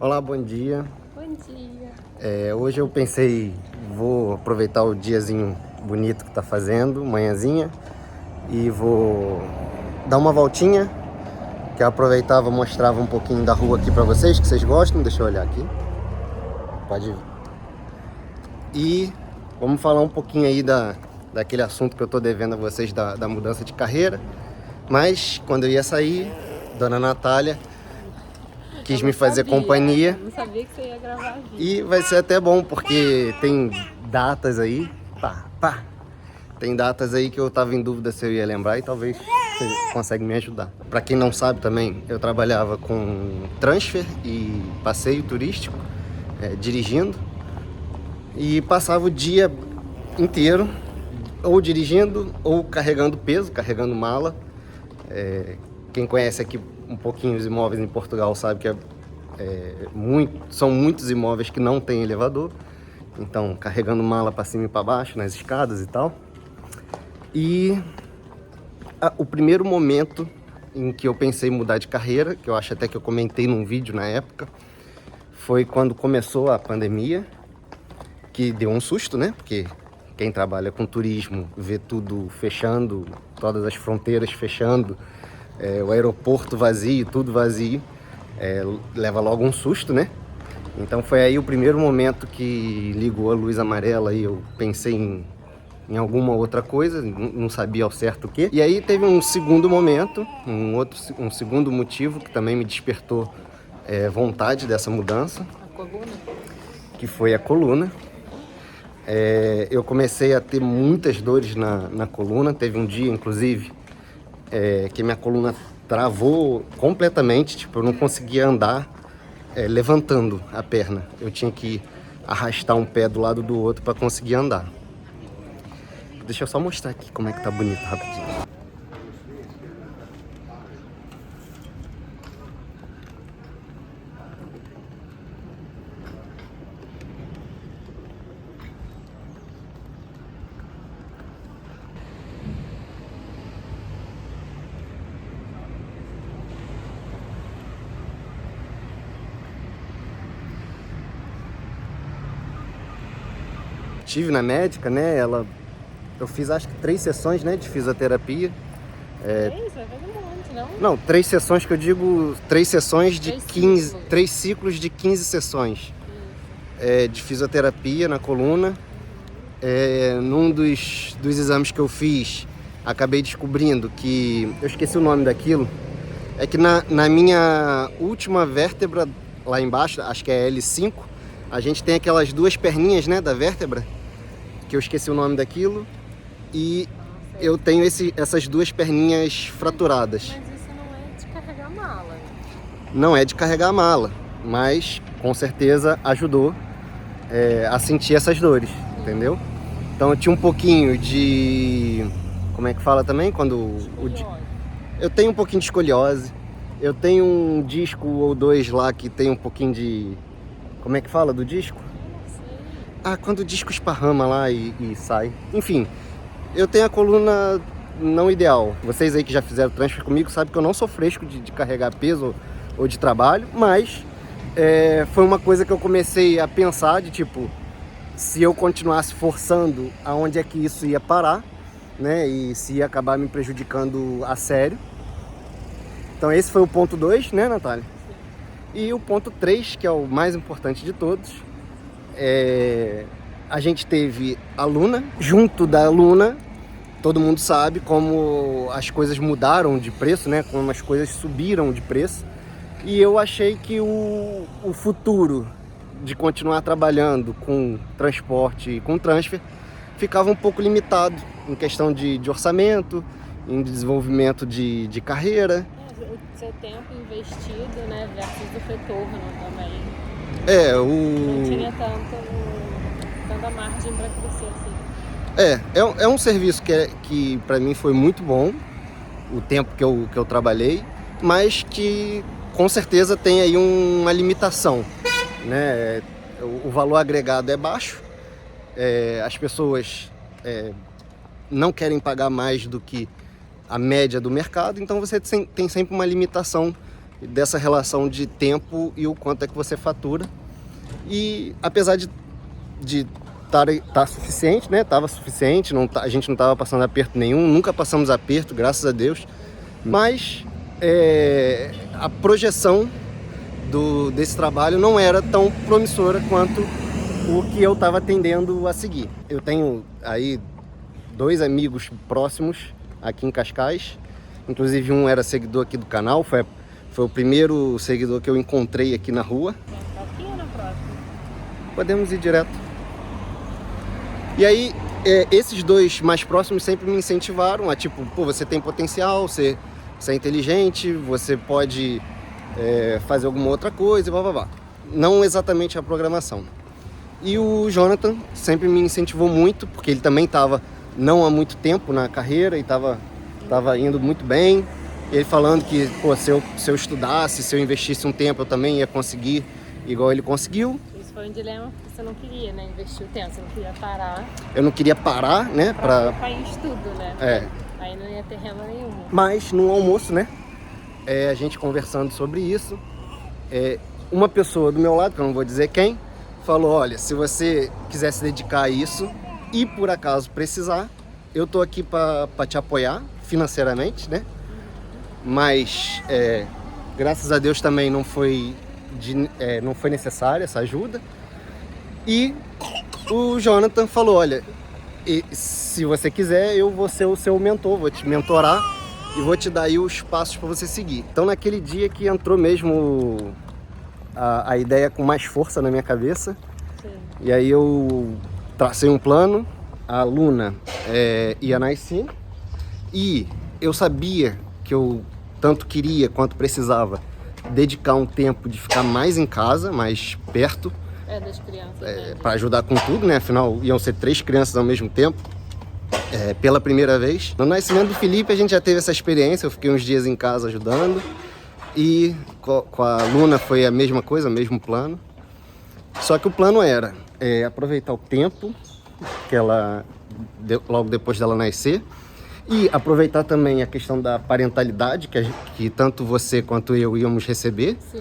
Olá, bom dia. Bom dia. Hoje eu pensei, vou aproveitar o diazinho bonito que tá fazendo, manhãzinha, e vou dar uma voltinha, que eu aproveitava, mostrava um pouquinho da rua aqui pra vocês, que vocês gostam. Deixa eu olhar aqui. Pode ir. E vamos falar um pouquinho aí daquele assunto que eu tô devendo a vocês da mudança de carreira. Mas quando eu ia sair, Dona Natália quis me fazer companhia. Eu não sabia que você ia gravar vídeo. E vai ser até bom, porque tem datas aí, tem datas aí que eu tava em dúvida se eu ia lembrar e talvez você consiga me ajudar. Pra quem não sabe também, eu trabalhava com transfer e passeio turístico, dirigindo, e passava o dia inteiro ou dirigindo ou carregando peso, carregando mala. Quem conhece aqui um pouquinho os imóveis em Portugal sabe que são muitos imóveis que não tem elevador, então carregando mala para cima e para baixo nas escadas e tal. E o primeiro momento em que eu pensei em mudar de carreira, que eu acho até que eu comentei num vídeo na época, foi quando começou a pandemia, que deu um susto, né? Porque quem trabalha com turismo vê tudo fechando, todas as fronteiras fechando, o aeroporto vazio, tudo vazio, leva logo um susto, né? Então foi aí o primeiro momento que ligou a luz amarela e eu pensei em alguma outra coisa, não sabia ao certo o quê. E aí teve um segundo momento, um segundo motivo que também me despertou vontade dessa mudança. A coluna? Que foi a coluna. Eu comecei a ter muitas dores na coluna. Teve um dia, inclusive, que minha coluna travou completamente. Tipo, eu não conseguia andar levantando a perna. Eu tinha que arrastar um pé do lado do outro para conseguir andar. Deixa eu só mostrar aqui como é que tá bonito rapidinho. Estive na médica, né? Eu fiz acho que 3 sessões, né, de fisioterapia. Três? Vai fazer um monte, não? Não, 3 sessões que eu digo, 3 sessões de 15, ciclos. 3 ciclos de 15 sessões de fisioterapia na coluna. Num dos exames que eu fiz, acabei descobrindo que, eu esqueci o nome daquilo, é que na minha última vértebra, lá embaixo, acho que é L5, a gente tem aquelas duas perninhas, né, da vértebra, que eu esqueci o nome daquilo, e eu tenho essas duas perninhas fraturadas. Mas isso não é de carregar mala. Não é de carregar a mala, mas com certeza ajudou a sentir essas dores, entendeu? Então eu tinha um pouquinho de... Como é que fala também? Eu tenho um pouquinho de escoliose, eu tenho um disco ou dois lá que tem um pouquinho de... Como é que fala do disco? Quando o disco esparrama lá e sai. Enfim, eu tenho a coluna não ideal. Vocês aí que já fizeram transfer comigo sabem que eu não sou fresco de carregar peso ou de trabalho, mas foi uma coisa que eu comecei a pensar de tipo, se eu continuasse forçando, aonde é que isso ia parar, né? E se ia acabar me prejudicando a sério. Então esse foi o ponto 2, né, Natália? E o ponto 3, que é o mais importante de todos, a gente teve a Luna. Junto da Luna, todo mundo sabe como as coisas mudaram de preço, né? Como as coisas subiram de preço. E eu achei que o futuro de continuar trabalhando com transporte e com transfer ficava um pouco limitado em questão de orçamento, em desenvolvimento de carreira. O seu tempo investido, né, versus o retorno também. Não tinha tanta margem para crescer assim. É um serviço que para mim foi muito bom, o tempo que eu trabalhei, mas que com certeza tem aí uma limitação, né? O valor agregado é baixo, as pessoas não querem pagar mais do que a média do mercado, então você tem sempre uma limitação dessa relação de tempo e o quanto é que você fatura. E apesar de tá suficiente, né? Tava suficiente, a gente não tava passando aperto nenhum, nunca passamos aperto, graças a Deus. Mas a projeção desse trabalho não era tão promissora quanto o que eu estava tendendo a seguir. Eu tenho aí 2 amigos próximos aqui em Cascais, inclusive um era seguidor aqui do canal, foi o primeiro seguidor que eu encontrei aqui na rua. Aqui ou na próxima? Podemos ir direto. E aí, esses 2 mais próximos sempre me incentivaram a tipo, pô, você tem potencial, você é inteligente, você pode fazer alguma outra coisa, blá blá blá. Não exatamente a programação. E o Jonathan sempre me incentivou muito, porque ele também estava não há muito tempo na carreira e estava indo muito bem. Ele falando que, pô, se eu estudasse, se eu investisse um tempo, eu também ia conseguir igual ele conseguiu. Isso foi um dilema, porque você não queria, né, investir o tempo, você não queria parar. Eu não queria parar, né, pra focar em estudo, né? Aí não ia ter renda nenhuma. Mas no almoço, né, a gente conversando sobre isso, uma pessoa do meu lado, que eu não vou dizer quem, falou, olha, se você quiser se dedicar a isso e por acaso precisar, eu tô aqui para te apoiar financeiramente, né? Mas graças a Deus também não foi necessária essa ajuda. E o Jonathan falou, olha, se você quiser, eu vou ser o seu mentor, vou te mentorar e vou te dar aí os passos para você seguir. Então naquele dia que entrou mesmo a ideia com mais força na minha cabeça. Sim. E aí eu tracei um plano, a Luna ia nascer e eu sabia que eu tanto queria quanto precisava dedicar um tempo de ficar mais em casa, mais perto das crianças, para ajudar com tudo, né? Afinal iam ser 3 crianças ao mesmo tempo, pela primeira vez. No nascimento do Felipe a gente já teve essa experiência, eu fiquei uns dias em casa ajudando. E com a Luna foi a mesma coisa, o mesmo plano. Só que o plano era aproveitar o tempo que ela logo depois dela nascer e aproveitar também a questão da parentalidade que tanto você quanto eu íamos receber. Sim.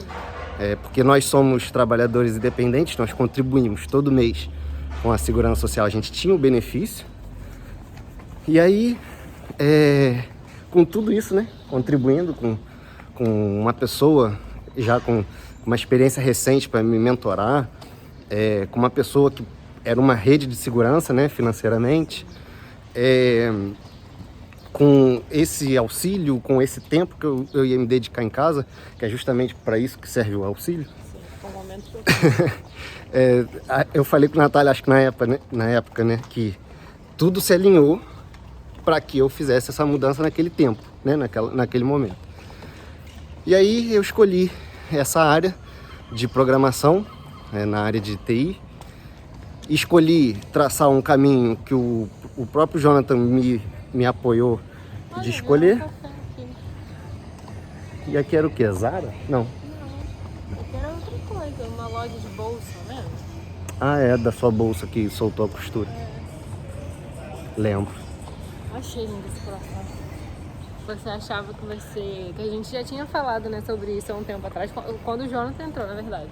Porque nós somos trabalhadores independentes, nós contribuímos todo mês com a segurança social, a gente tinha o benefício. E aí, com tudo isso, né, contribuindo com uma pessoa já com uma experiência recente para me mentorar, com uma pessoa que era uma rede de segurança, né, financeiramente, com esse auxílio, com esse tempo que eu ia me dedicar em casa, que é justamente para isso que serve o auxílio. Sim, foi um momento eu falei com a Natália, acho que na época, né, que tudo se alinhou para que eu fizesse essa mudança naquele tempo, né, naquele momento. E aí eu escolhi essa área de programação, na área de TI. Escolhi traçar um caminho que o próprio Jonathan me apoiou de escolher. E aqui era o quê? Zara? Não. Não, aqui era outra coisa, uma loja de bolsa, né? Ah, da sua bolsa que soltou a costura. Lembro. Achei lindo esse processo. Você achava que que a gente já tinha falado, né, sobre isso há um tempo atrás, quando o Jonathan entrou, na verdade.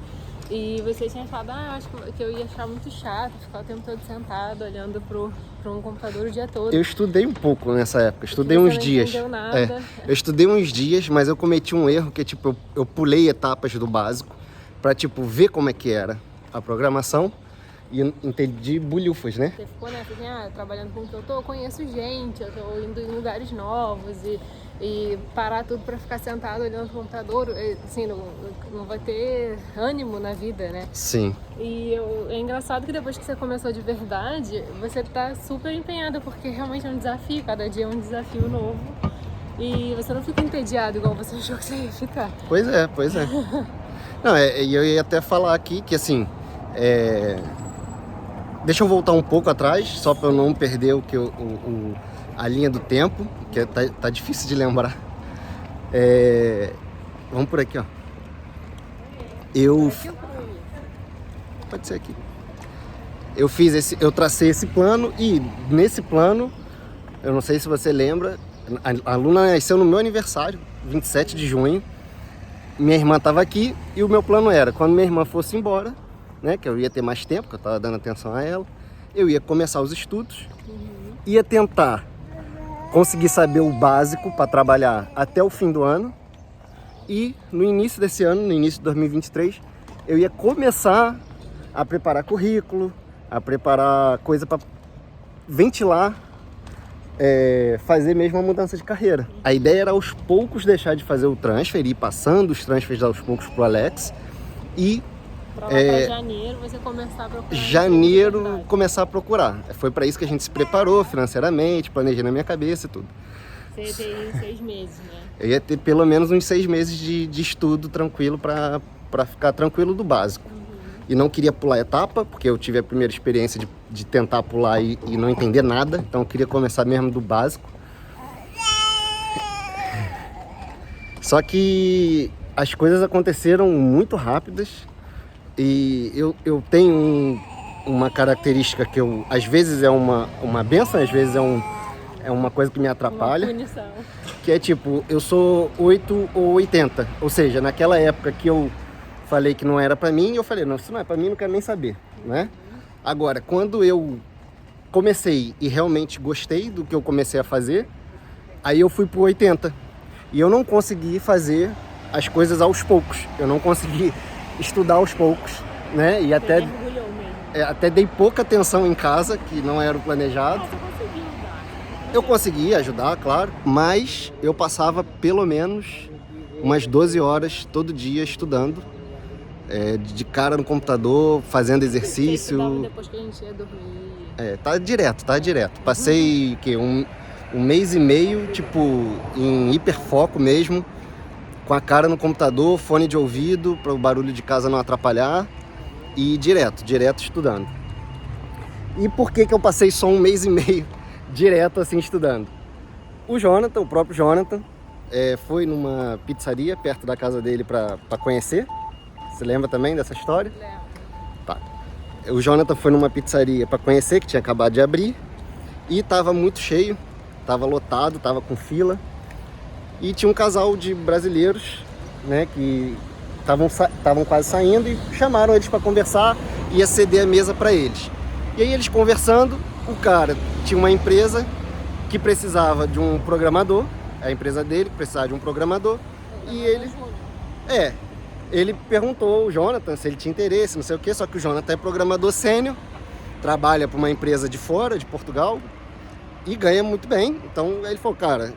E você tinha falado, acho que eu ia achar muito chato ficar o tempo todo sentado, olhando para um computador o dia todo. Eu estudei um pouco nessa época, estudei uns dias. Não entendeu nada. Eu estudei uns dias, mas eu cometi um erro que, tipo, eu pulei etapas do básico para, tipo, ver como é que era a programação. E entendi bulhufas, né? Você ficou nessa, assim, trabalhando com o que eu conheço gente, eu tô indo em lugares novos e parar tudo pra ficar sentado olhando pro computador, assim, não vai ter ânimo na vida, né? Sim. E é engraçado que depois que você começou de verdade, você tá super empenhada, porque realmente é um desafio, cada dia é um desafio novo. E você não fica entediado igual você achou que você ia ficar. Pois é. Não, e eu ia até falar aqui que, assim, deixa eu voltar um pouco atrás, só para eu não perder a linha do tempo, que tá difícil de lembrar. Vamos por aqui, ó. Pode ser aqui. Eu tracei esse plano e nesse plano, eu não sei se você lembra, a Luna nasceu no meu aniversário, 27 de junho. minha irmã estava aqui e o meu plano era, quando minha irmã fosse embora, né, que eu ia ter mais tempo, que eu estava dando atenção a ela, eu ia começar os estudos, ia tentar conseguir saber o básico para trabalhar até o fim do ano e no início desse ano, no início de 2023, eu ia começar a preparar currículo, a preparar coisa para ventilar, fazer mesmo a mudança de carreira. A ideia era aos poucos deixar de fazer o transfer, ir passando os transfers aos poucos pro Alex e Pra lá pra janeiro você começar a procurar. Janeiro começar a procurar. Foi para isso que a gente se preparou financeiramente, planejei na minha cabeça e tudo. Você tem 6 meses, né? Eu ia ter pelo menos uns 6 meses de estudo tranquilo para ficar tranquilo do básico. E não queria pular etapa, porque eu tive a primeira experiência de tentar pular e não entender nada. Então eu queria começar mesmo do básico. Só que as coisas aconteceram muito rápidas. E eu tenho uma característica que às vezes é uma benção, às vezes é uma coisa que me atrapalha. Uma punição. Que é tipo, eu sou 8 ou 80. Ou seja, naquela época que eu falei que não era pra mim, eu falei, não, isso não é pra mim, não quero nem saber, né? Agora, quando eu comecei e realmente gostei do que eu comecei a fazer, aí eu fui pro 80. E eu não consegui fazer as coisas aos poucos. Eu não consegui estudar aos poucos, né? E até mergulhou mesmo. até dei pouca atenção em casa, que não era o planejado. Você conseguiu dar. Eu conseguia ajudar, claro, mas eu passava pelo menos umas 12 horas todo dia estudando, de cara no computador, fazendo Você exercício. estudava depois que a gente ia dormir. Tá direto. Passei um mês e meio, tipo, em hiperfoco mesmo, com a cara no computador, fone de ouvido, para o barulho de casa não atrapalhar, e direto estudando. E por que eu passei só um mês e meio direto assim estudando? O próprio Jonathan, foi numa pizzaria perto da casa dele para conhecer. Você lembra também dessa história? Lembro. Tá. O Jonathan foi numa pizzaria para conhecer, que tinha acabado de abrir, e estava muito cheio, estava lotado, estava com fila. E tinha um casal de brasileiros, né, que estavam quase saindo e chamaram eles para conversar, ia ceder a mesa para eles. E aí eles conversando, o cara tinha uma empresa que precisava de um programador, a empresa dele precisava de um programador, e ele perguntou ao Jonathan se ele tinha interesse, não sei o que, só que o Jonathan é programador sênior, trabalha para uma empresa de fora, de Portugal, e ganha muito bem. Então ele falou, cara,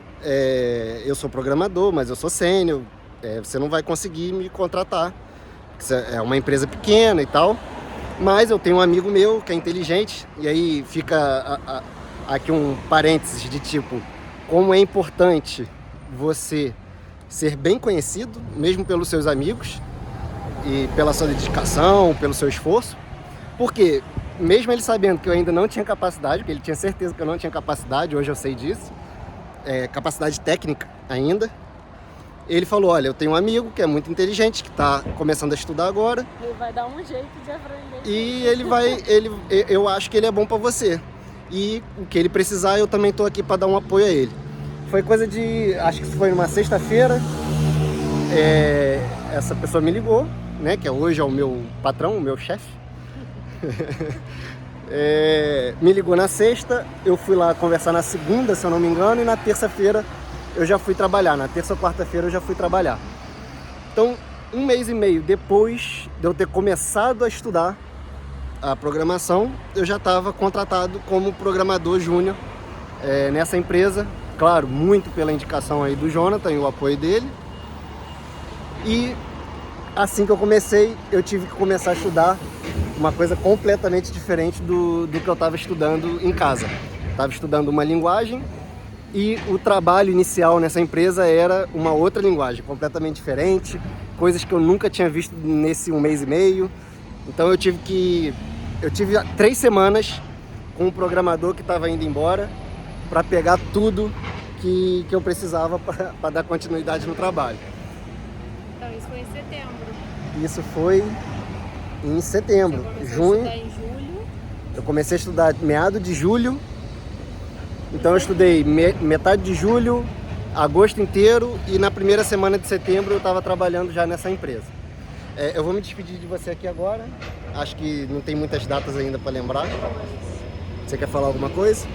eu sou programador, mas eu sou sênior, você não vai conseguir me contratar, é uma empresa pequena e tal, mas eu tenho um amigo meu que é inteligente, e aí fica aqui um parênteses de tipo, como é importante você ser bem conhecido, mesmo pelos seus amigos, e pela sua dedicação, pelo seu esforço, porque mesmo ele sabendo que eu ainda não tinha capacidade, porque ele tinha certeza que eu não tinha capacidade, hoje eu sei disso, capacidade técnica ainda, ele falou, olha, eu tenho um amigo que é muito inteligente, que está começando a estudar agora. Ele vai dar um jeito de aprender. E eu acho que ele é bom para você. E o que ele precisar, eu também estou aqui para dar um apoio a ele. Foi coisa de, acho que foi numa sexta-feira, essa pessoa me ligou, né, que hoje é o meu patrão, o meu chefe. Me ligou na sexta, eu fui lá conversar na segunda, se eu não me engano, e na terça-feira eu já fui trabalhar. Na terça ou quarta-feira eu já fui trabalhar. Então, um mês e meio depois de eu ter começado a estudar a programação, eu já estava contratado como programador júnior nessa empresa. Claro, muito pela indicação aí do Jonathan e o apoio dele. E assim que eu comecei, eu tive que começar a estudar uma coisa completamente diferente do que eu estava estudando em casa. Estava estudando uma linguagem e o trabalho inicial nessa empresa era uma outra linguagem, completamente diferente, coisas que eu nunca tinha visto nesse um mês e meio. Então eu tive 3 semanas com um programador que estava indo embora para pegar tudo que eu precisava para dar continuidade no trabalho. Então isso foi em setembro. Isso foi em setembro. Junho. A estudar em julho. Eu comecei a estudar meado de julho. Então eu estudei metade de julho, agosto inteiro e na primeira semana de setembro eu estava trabalhando já nessa empresa. Eu vou me despedir de você aqui agora. Acho que não tem muitas datas ainda para lembrar. Você quer falar alguma coisa?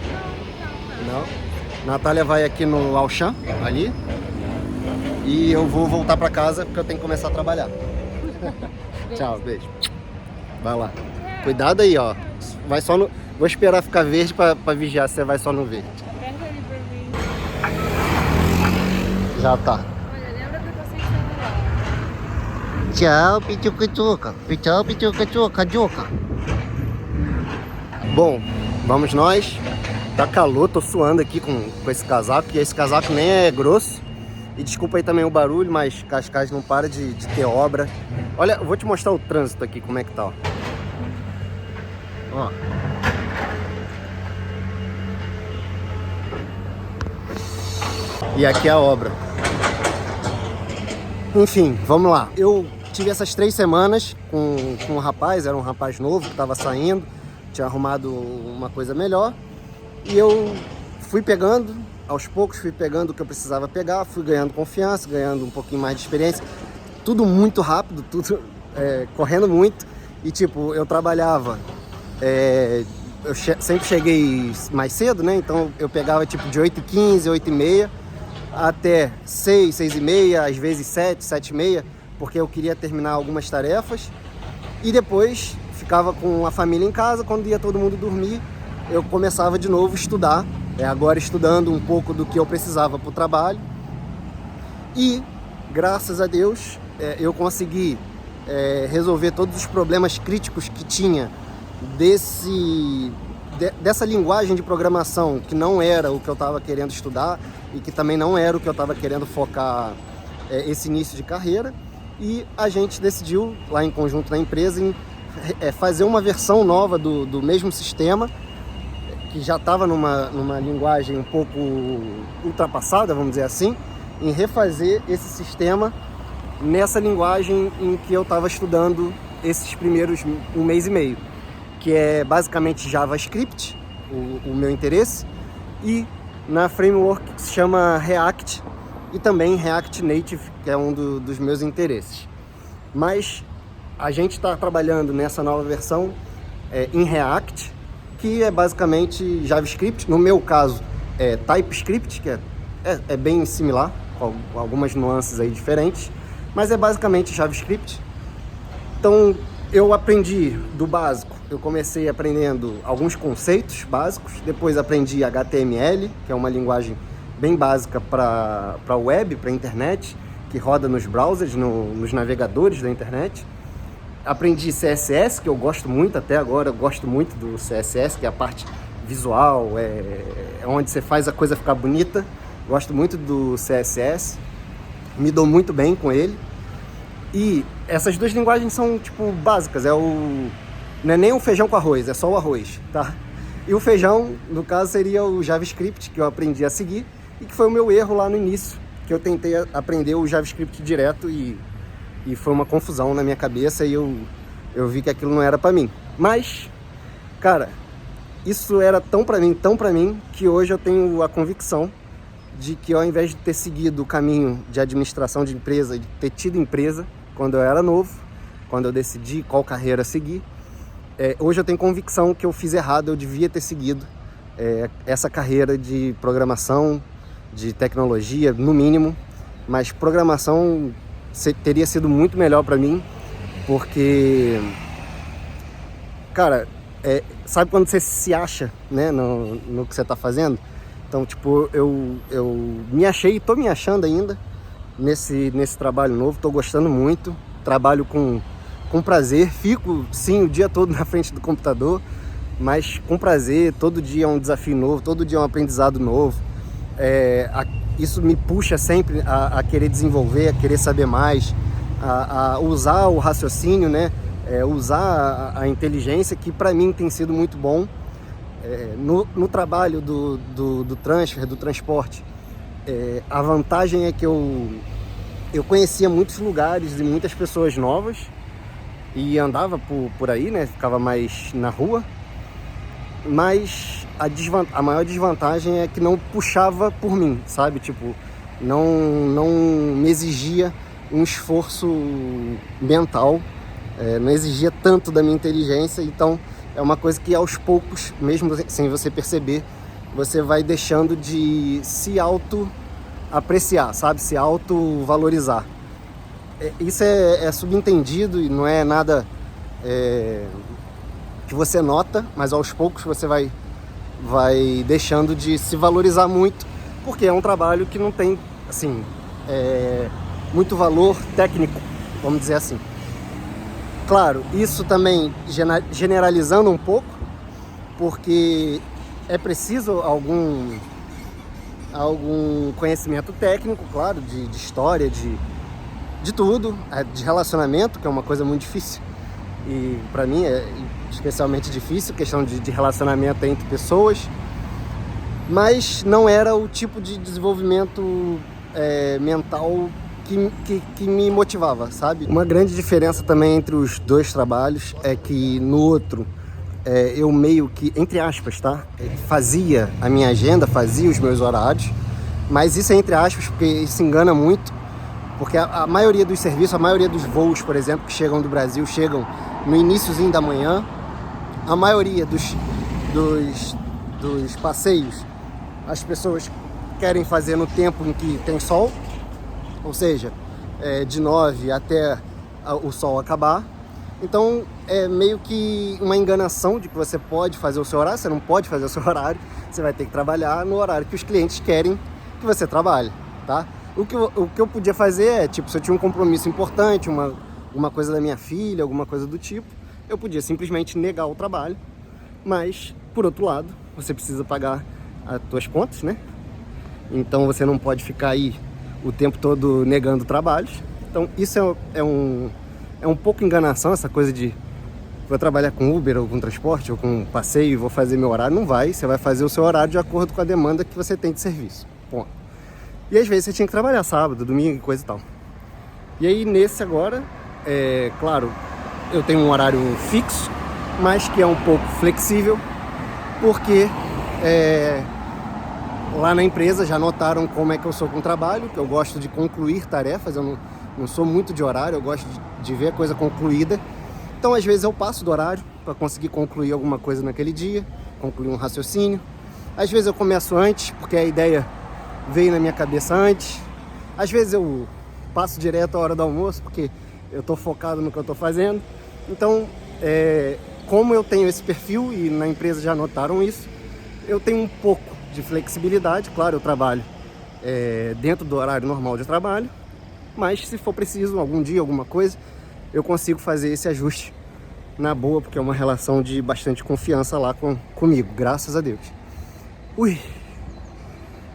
Não. Natália vai aqui no Auchan, ali. E eu vou voltar para casa porque eu tenho que começar a trabalhar. Tchau, beijo. Vai lá. Cuidado aí, ó. Vai só no... Vou esperar ficar verde para vigiar se você vai só no verde. Aperta ali pra mim. Já tá. Olha, lembra que você esteve lá. Tchau, pituca-tuca. Tchau, pituca-tuca. Bom, vamos nós. Tá calor, tô suando aqui com esse casaco. E esse casaco nem é grosso. E desculpa aí também o barulho, mas Cascais não para de ter obra. Olha, eu vou te mostrar o trânsito aqui, como é que tá, ó. E aqui é a obra. Enfim, vamos lá. Eu tive essas 3 semanas com um rapaz, era um rapaz novo que estava saindo, tinha arrumado uma coisa melhor. E eu fui pegando, aos poucos fui pegando o que eu precisava pegar, fui ganhando confiança, ganhando um pouquinho mais de experiência. Tudo muito rápido, tudo correndo muito. E tipo, eu trabalhava, eu sempre cheguei mais cedo, né? Então eu pegava tipo de 8h15, 8h30 até 6, 6h30, às vezes 7, 7h30, porque eu queria terminar algumas tarefas. E depois ficava com a família em casa, quando ia todo mundo dormir, eu começava de novo a estudar, agora estudando um pouco do que eu precisava para o trabalho. E, graças a Deus, eu consegui resolver todos os problemas críticos que tinha dessa linguagem de programação, que não era o que eu estava querendo estudar e que também não era o que eu estava querendo focar esse início de carreira. E a gente decidiu, lá em conjunto na empresa, fazer uma versão nova do mesmo sistema, que já estava numa linguagem um pouco ultrapassada, vamos dizer assim, em refazer esse sistema nessa linguagem em que eu estava estudando esses primeiros 1 mês e meio, que é basicamente JavaScript, o meu interesse, e na framework que se chama React, e também React Native, que é um dos meus interesses. Mas a gente está trabalhando nessa nova versão em React, que é basicamente JavaScript, no meu caso é TypeScript, que é bem similar, com algumas nuances aí diferentes, mas é basicamente JavaScript. Então eu aprendi do básico, eu comecei aprendendo alguns conceitos básicos, depois aprendi HTML, que é uma linguagem bem básica para web, para internet, que roda nos browsers, nos navegadores da internet. Aprendi CSS, que eu gosto muito até agora, eu gosto muito do CSS, que é a parte visual, é onde você faz a coisa ficar bonita. Gosto muito do CSS, me dou muito bem com ele. E essas 2 linguagens são tipo básicas, não é nem um feijão com arroz, é só o arroz, tá? E o feijão, no caso, seria o JavaScript, que eu aprendi a seguir, e que foi o meu erro lá no início, que eu tentei aprender o JavaScript direto e foi uma confusão na minha cabeça e eu vi que aquilo não era pra mim. Mas, cara, isso era tão pra mim, que hoje eu tenho a convicção de que ao invés de ter seguido o caminho de administração de empresa, de ter tido empresa quando eu era novo, quando eu decidi qual carreira seguir, hoje eu tenho convicção que eu fiz errado, eu devia ter seguido essa carreira de programação, de tecnologia, no mínimo, mas programação teria sido muito melhor para mim, porque, cara, sabe quando você se acha, né, no que você tá fazendo? Então, tipo, eu me achei e tô me achando ainda nesse trabalho novo, tô gostando muito, trabalho com prazer, fico, sim, o dia todo na frente do computador, mas com prazer, todo dia é um desafio novo, todo dia é um aprendizado novo. Isso me puxa sempre a querer desenvolver, a querer saber mais, a usar o raciocínio, né? Usar a inteligência, que para mim tem sido muito bom. No trabalho do transfer, do transporte, a vantagem é que eu conhecia muitos lugares e muitas pessoas novas e andava por aí, né? Ficava mais na rua, mas a maior desvantagem é que não puxava por mim, sabe? Tipo, não me exigia um esforço mental, não exigia tanto da minha inteligência. Então é uma coisa que aos poucos, mesmo sem você perceber, você vai deixando de se auto-apreciar, sabe? Se auto-valorizar. Isso é subentendido e não é nada que você nota, mas aos poucos você vai deixando de se valorizar muito, porque é um trabalho que não tem, assim, muito valor técnico, vamos dizer assim. Claro, isso também generalizando um pouco, porque é preciso algum conhecimento técnico, claro, de história, de tudo, de relacionamento, que é uma coisa muito difícil. E para mim é especialmente difícil, questão de relacionamento entre pessoas. Mas não era o tipo de desenvolvimento mental que me motivava, sabe? Uma grande diferença também entre os dois trabalhos é que no outro eu meio que, entre aspas, tá? Fazia a minha agenda, fazia os meus horários, mas isso é entre aspas porque isso engana muito, porque a maioria dos serviços, a maioria dos voos, por exemplo, que chegam do Brasil, chegam no iniciozinho da manhã. A maioria dos passeios, as pessoas querem fazer no tempo em que tem sol, ou seja, de 9 até o sol acabar. Então é meio que uma enganação de que você pode fazer o seu horário. Você não pode fazer o seu horário, você vai ter que trabalhar no horário que os clientes querem que você trabalhe, tá? O que eu podia fazer é, tipo, se eu tinha um compromisso importante, uma coisa da minha filha, alguma coisa do tipo, eu podia simplesmente negar o trabalho. Mas, por outro lado, você precisa pagar as suas contas, né? Então você não pode ficar aí o tempo todo negando trabalhos. Então isso é um pouco enganação, essa coisa de vou trabalhar com Uber ou com transporte ou com passeio e vou fazer meu horário. Não vai, você vai fazer o seu horário de acordo com a demanda que você tem de serviço. Ponto. E às vezes você tinha que trabalhar sábado, domingo e coisa e tal. E aí nesse agora, claro, eu tenho um horário fixo, mas que é um pouco flexível, porque lá na empresa já notaram como é que eu sou com o trabalho, que eu gosto de concluir tarefas, eu não sou muito de horário, eu gosto de ver a coisa concluída. Então às vezes eu passo do horário para conseguir concluir alguma coisa naquele dia, concluir um raciocínio. Às vezes eu começo antes, porque a ideia veio na minha cabeça antes. Às vezes eu passo direto à hora do almoço, porque eu estou focado no que eu estou fazendo. Então, como eu tenho esse perfil, e na empresa já notaram isso, eu tenho um pouco de flexibilidade. Claro, eu trabalho dentro do horário normal de trabalho, mas se for preciso, algum dia, alguma coisa, eu consigo fazer esse ajuste na boa, porque é uma relação de bastante confiança lá comigo, graças a Deus. Ui!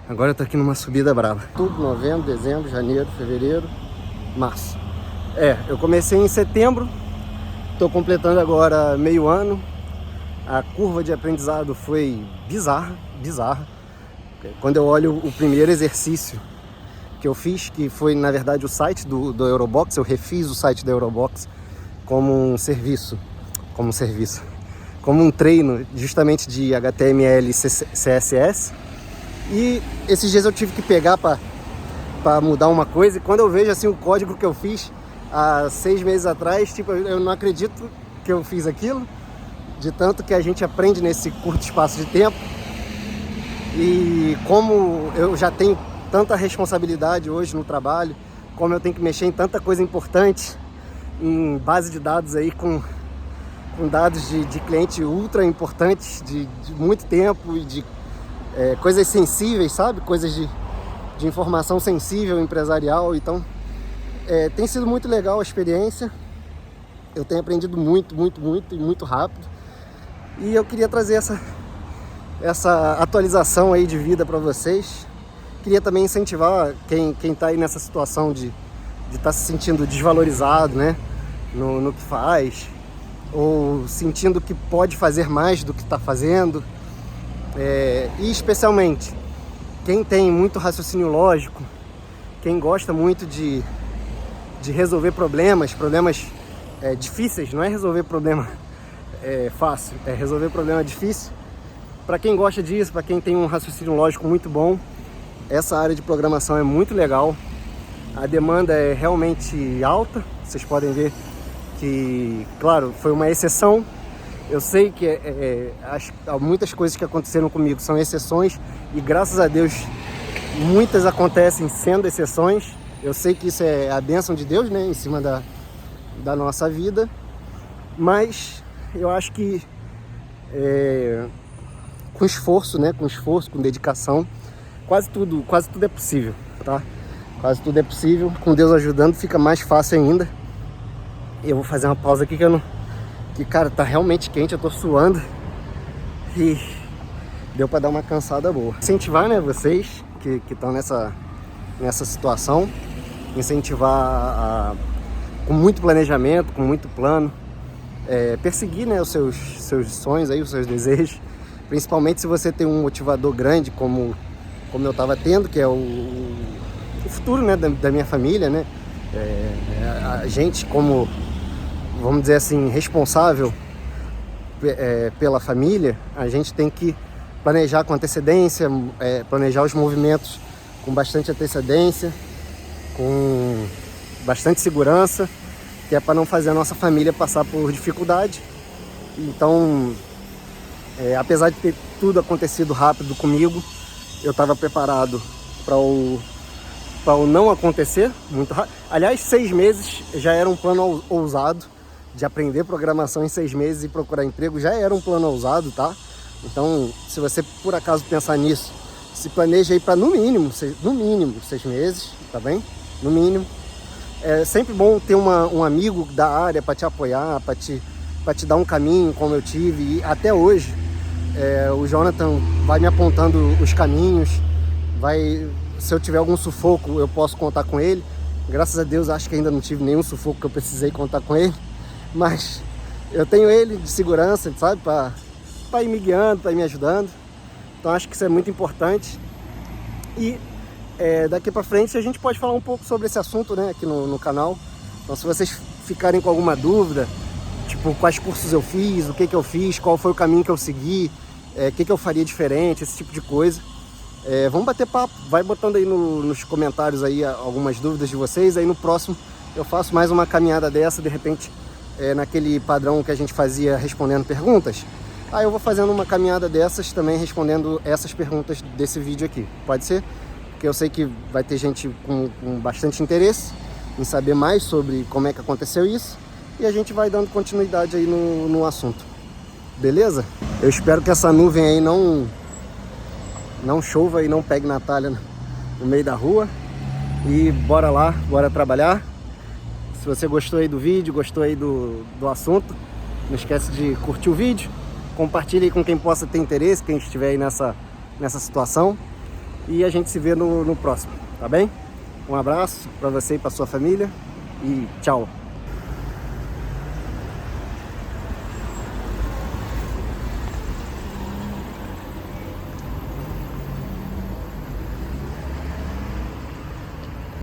Agora eu tô aqui numa subida brava. Outubro, novembro, dezembro, janeiro, fevereiro, março. Eu comecei em setembro, tô completando agora meio ano. A curva de aprendizado foi bizarra. Quando eu olho o primeiro exercício que eu fiz, que foi na verdade o site do Eurobox, eu refiz o site da Eurobox como um treino justamente de HTML e CSS. E esses dias eu tive que pegar para mudar uma coisa, e quando eu vejo assim o código que eu fiz há 6 meses atrás, tipo, eu não acredito que eu fiz aquilo, de tanto que a gente aprende nesse curto espaço de tempo. E como eu já tenho tanta responsabilidade hoje no trabalho, como eu tenho que mexer em tanta coisa importante, em base de dados aí com dados de cliente ultra importantes de muito tempo e de coisas sensíveis, sabe? Coisas de informação sensível, empresarial. Então, tem sido muito legal a experiência. Eu tenho aprendido muito e muito rápido. E eu queria trazer essa atualização aí de vida para vocês. Queria também incentivar quem tá aí nessa situação de estar se sentindo desvalorizado, né? No que faz, ou sentindo que pode fazer mais do que está fazendo. E especialmente quem tem muito raciocínio lógico, quem gosta muito de resolver problemas difíceis. Não é resolver problema fácil, é resolver problema difícil. Para quem gosta disso, para quem tem um raciocínio lógico muito bom, essa área de programação é muito legal. A demanda é realmente alta. Vocês podem ver que, claro, foi uma exceção. Eu sei que muitas coisas que aconteceram comigo são exceções e, graças a Deus, muitas acontecem sendo exceções. Eu sei que isso é a bênção de Deus, né, em cima da nossa vida. Mas eu acho que com esforço, né, com dedicação, quase tudo é possível, tá? Quase tudo é possível. Com Deus ajudando, fica mais fácil ainda. Eu vou fazer uma pausa aqui que, cara, tá realmente quente, eu tô suando e deu pra dar uma cansada boa. Incentivar, né, vocês que estão nessa situação, incentivar com muito planejamento, com muito plano, perseguir, né, os seus sonhos aí, os seus desejos, principalmente se você tem um motivador grande como eu tava tendo, que é o futuro, né, da minha família, né, a gente como, vamos dizer assim, responsável pela família, a gente tem que planejar com antecedência, planejar os movimentos com bastante antecedência, com bastante segurança, que é para não fazer a nossa família passar por dificuldade. Então, apesar de ter tudo acontecido rápido comigo, eu estava preparado para o não acontecer muito rápido. Aliás, 6 meses já era um plano ousado. De aprender programação em 6 meses e procurar emprego já era um plano ousado, tá? Então, se você por acaso pensar nisso, se planeja aí para no mínimo 6 meses, tá bem? No mínimo. É sempre bom ter um amigo da área para te apoiar, para te dar um caminho, como eu tive. E até hoje, o Jonathan vai me apontando os caminhos, se eu tiver algum sufoco, eu posso contar com ele. Graças a Deus, acho que ainda não tive nenhum sufoco que eu precisei contar com ele. Mas eu tenho ele de segurança, sabe? Para ir me guiando, para ir me ajudando. Então acho que isso é muito importante. E daqui para frente a gente pode falar um pouco sobre esse assunto, né, aqui no canal. Então se vocês ficarem com alguma dúvida, tipo quais cursos eu fiz, o que eu fiz, qual foi o caminho que eu segui, o que eu faria diferente, esse tipo de coisa. Vamos bater papo, vai botando aí nos comentários aí algumas dúvidas de vocês. Aí no próximo eu faço mais uma caminhada dessa, de repente naquele padrão que a gente fazia respondendo perguntas. Aí eu vou fazendo uma caminhada dessas também respondendo essas perguntas desse vídeo aqui. Pode ser? Porque eu sei que vai ter gente com bastante interesse em saber mais sobre como é que aconteceu isso. E a gente vai dando continuidade aí no assunto. Beleza? Eu espero que essa nuvem aí não chova e não pegue Natália no meio da rua. E bora lá, bora trabalhar. Se você gostou aí do vídeo, gostou aí do assunto, não esquece de curtir o vídeo, compartilha aí com quem possa ter interesse, quem estiver aí nessa situação, e a gente se vê no próximo, tá bem? Um abraço para você e para sua família e tchau!